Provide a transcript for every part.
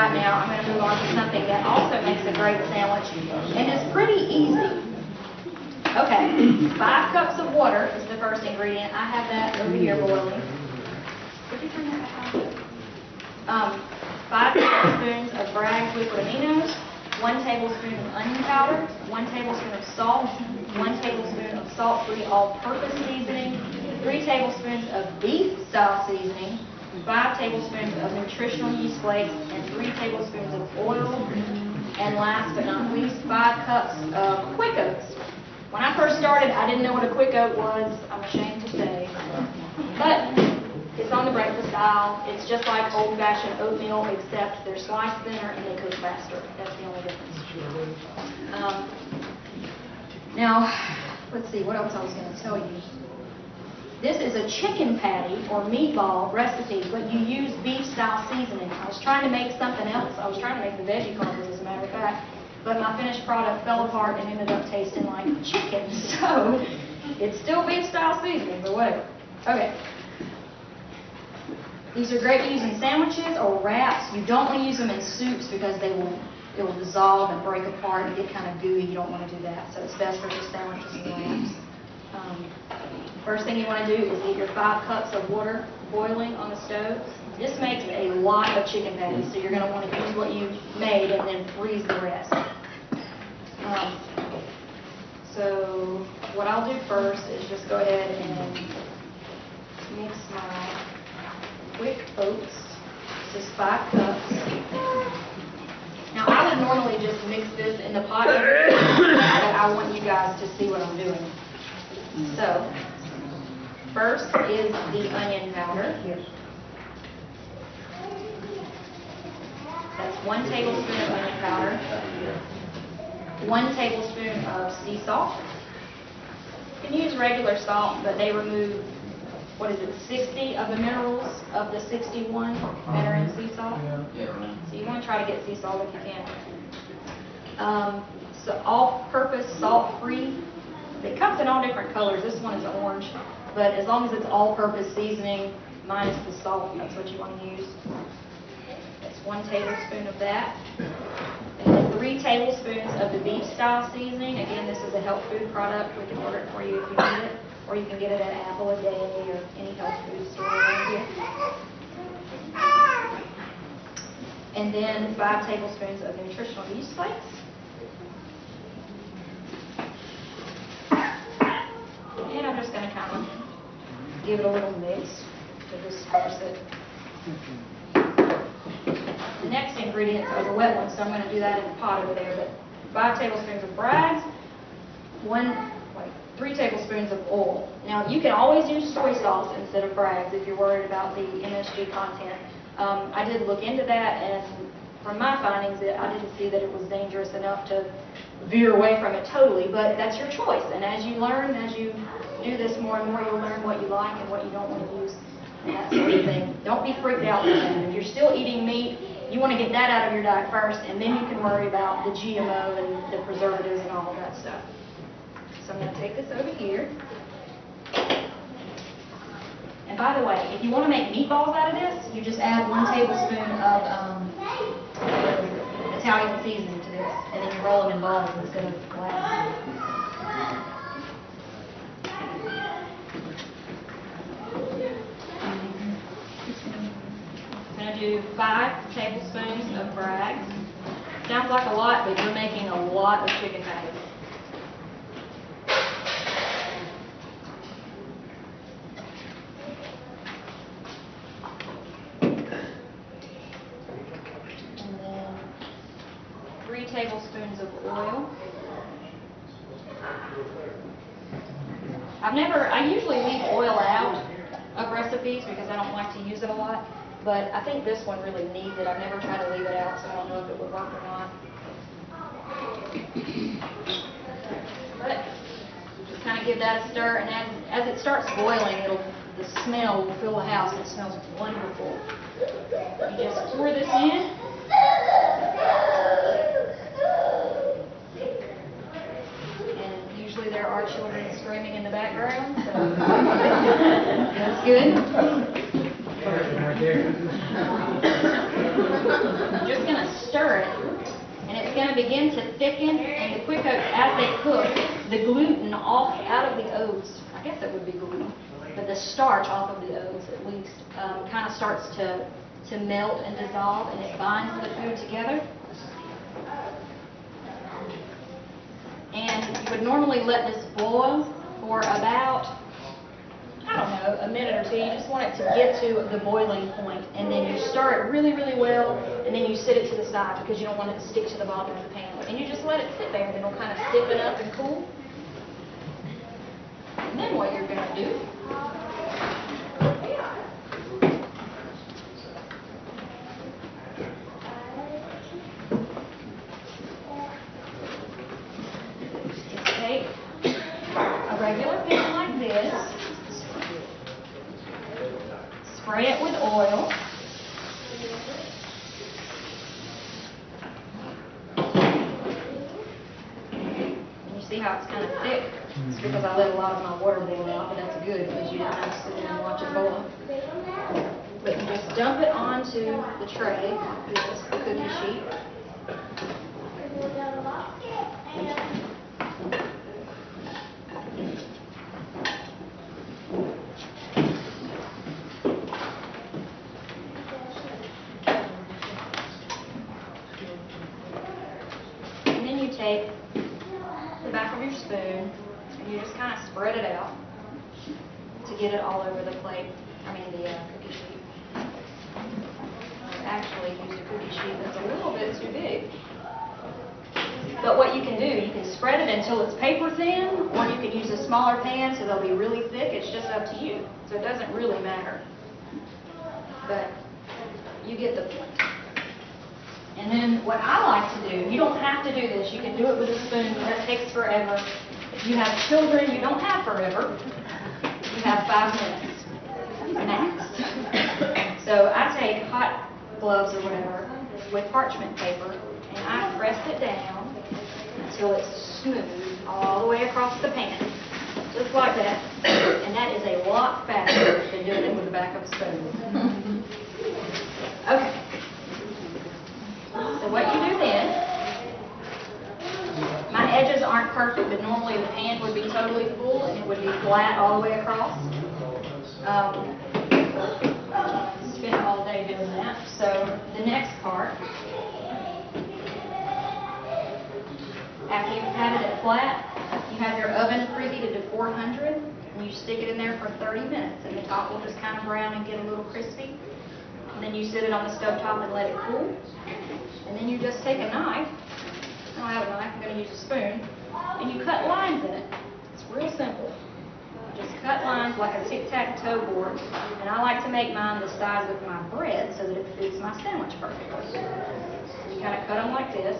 right now, I'm going to move on to something that also makes a great sandwich and is pretty easy. Okay, 5 cups of water is the first ingredient. I have that over here boiling. Did you turn that back on? 5 tablespoons of Bragg's liquid aminos, 1 tablespoon of onion powder, 1 tablespoon of salt, 1 tablespoon of salt-free all-purpose seasoning, 3 tablespoons of beef-style seasoning, 5 tablespoons of nutritional yeast flakes, and 3 tablespoons of oil. And last but not least, 5 cups of quick oats. When I first started, I didn't know what a quick oat was, I'm ashamed to say. But it's on the breakfast aisle. It's just like old-fashioned oatmeal, except they're sliced thinner and they cook faster. That's the only difference. Now, let's see what else I was going to tell you. This is a chicken patty or meatball recipe, but you use beef-style seasoning. I was trying to make something else. I was trying to make the veggie crackers, as a matter of fact, but my finished product fell apart and ended up tasting like chicken. So it's still beef-style seasoning, but whatever. Okay. These are great to use in sandwiches or wraps. You don't want to use them in soups because it will dissolve and break apart and get kind of gooey. You don't want to do that. So it's best for just sandwiches and wraps. First thing you want to do is get your 5 cups of water boiling on the stove. This makes a lot of chicken patties, so you're going to want to use what you made and then freeze the rest. So what I'll do first is just go ahead and mix my quick oats, just 5 cups. Now I would normally just mix this in the pot, but I want you guys to see what I'm doing. So, first is the onion powder. That's 1 tablespoon of onion powder, 1 tablespoon of sea salt. You can use regular salt, but they remove, 60 of the minerals of the 61 that are in sea salt? So you want to try to get sea salt if you can. So all-purpose salt-free. It comes in all different colors. This one is orange, but as long as it's all-purpose seasoning minus the salt, that's what you want to use. That's 1 tablespoon of that. And then 3 tablespoons of the beef-style seasoning. Again, this is a health food product. We can order it for you if you need it, or you can get it at Apple a Day or any health food store around here. And then 5 tablespoons of nutritional yeast flakes. And I'm just going to kind of give it a little mix to disperse it. The next ingredients are the wet ones, so I'm going to do that in the pot over there. But 5 tablespoons of Bragg's, 3 tablespoons of oil. Now, you can always use soy sauce instead of Bragg's if you're worried about the MSG content. I did look into that, and from my findings, I didn't see that it was dangerous enough to veer away from it totally, but that's your choice. And as you learn, as you do this more and more, you'll learn what you like and what you don't want to use and that sort of thing. Don't be freaked out with that. If you're still eating meat, you want to get that out of your diet first, and then you can worry about the GMO and the preservatives and all of that stuff. So I'm going to take this over here. And by the way, if you want to make meatballs out of this, you just add 1 tablespoon of Italian seasoning to this, and then you roll them in balls instead of glass. I'm going to do 5 tablespoons of Bragg's. Sounds like a lot, but you're making a lot of chicken patties. And then 3 tablespoons of oil. I usually leave oil out of recipes because I don't like to use it a lot. But I think this one really needs it. I've never tried to leave it out, so I don't know if it would work or not. But just kind of give that a stir, and as it starts boiling, the smell will fill the house. It smells wonderful. You just pour this in. And usually there are children screaming in the background, so that's good. I'm just going to stir it, and it's going to begin to thicken, and the quick oats, as they cook, the gluten off out of the oats, I guess it would be gluten, but the starch off of the oats at least, kind of starts to melt and dissolve, and it binds the food together. And you would normally let this boil for about, I don't know, a minute or two. You just want it to get to the boiling point, and then you stir it really, really well, and then you sit it to the side because you don't want it to stick to the bottom of the pan. And you just let it sit there, and it'll kind of stiffen up and cool. And then what you're going to do, is take a regular pan like this, spray it with oil. And you see how it's kind of thick? It's because I let a lot of my water boil out, but that's good because you don't have to sit there and watch it boil. But you just dump it onto the tray, this the cookie sheet. Take the back of your spoon and you just kind of spread it out to get it all over the plate, the cookie sheet. I actually used a cookie sheet that's a little bit too big. But what you can do, you can spread it until it's paper thin, or you can use a smaller pan so they'll be really thick. It's just up to you. So it doesn't really matter. But you get the point. And then what I like to do, you don't have to do this. You can do it with a spoon, but it takes forever. If you have children, you don't have forever. You have 5 minutes max. So I take hot gloves or whatever with parchment paper, and I press it down until it's smooth all the way across the pan. Just like that. And that is a lot faster than doing it with the back of a spoon. Okay. So what you do then, my edges aren't perfect, but normally the pan would be totally full and it would be flat all the way across. Spend all day doing that. So the next part, after you've had it at flat, you have your oven preheated to 400 and you stick it in there for 30 minutes and the top will just kind of brown and get a little crispy. And then you sit it on the stove top and let it cool. And then you just take a knife, I don't have a knife, I'm going to use a spoon, and you cut lines in it. It's real simple. You just cut lines like a tic-tac-toe board, and I like to make mine the size of my bread so that it fits my sandwich perfectly. You kind of cut them like this.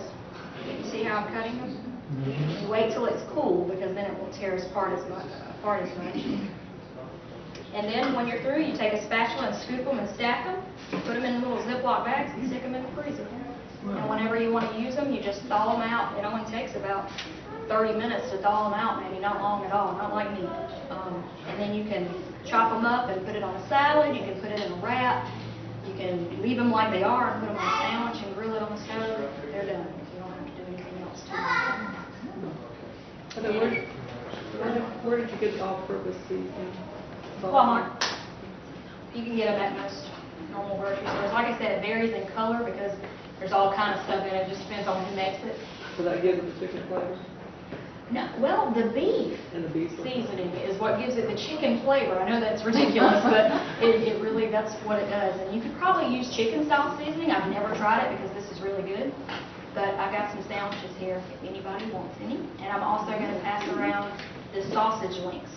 You see how I'm cutting them? You wait till it's cool because then it won't tear apart as much. And then when you're through, you take a spatula and scoop them and stack them, put them in little Ziploc bags and stick them in the freezer. And whenever you want to use them, you just thaw them out. It only takes about 30 minutes to thaw them out, maybe not long at all, not like meat. And then you can chop them up and put it on a salad. You can put it in a wrap. You can leave them like they are and put them on a sandwich and grill it on the stove. They're done. You don't have to do anything else to them. Where did you get the all-purpose seasoning? Walmart. You can get them at most normal grocery stores. Like I said, it varies in color because there's all kind of stuff in it. It just depends on who makes it. So that gives it the chicken flavor? No, well, the beef And the beef seasoning is what gives it the chicken flavor. I know that's ridiculous, but it really, that's what it does. And you could probably use chicken style seasoning. I've never tried it because this is really good. But I got some sandwiches here if anybody wants any. And I'm also going to pass around the sausage links.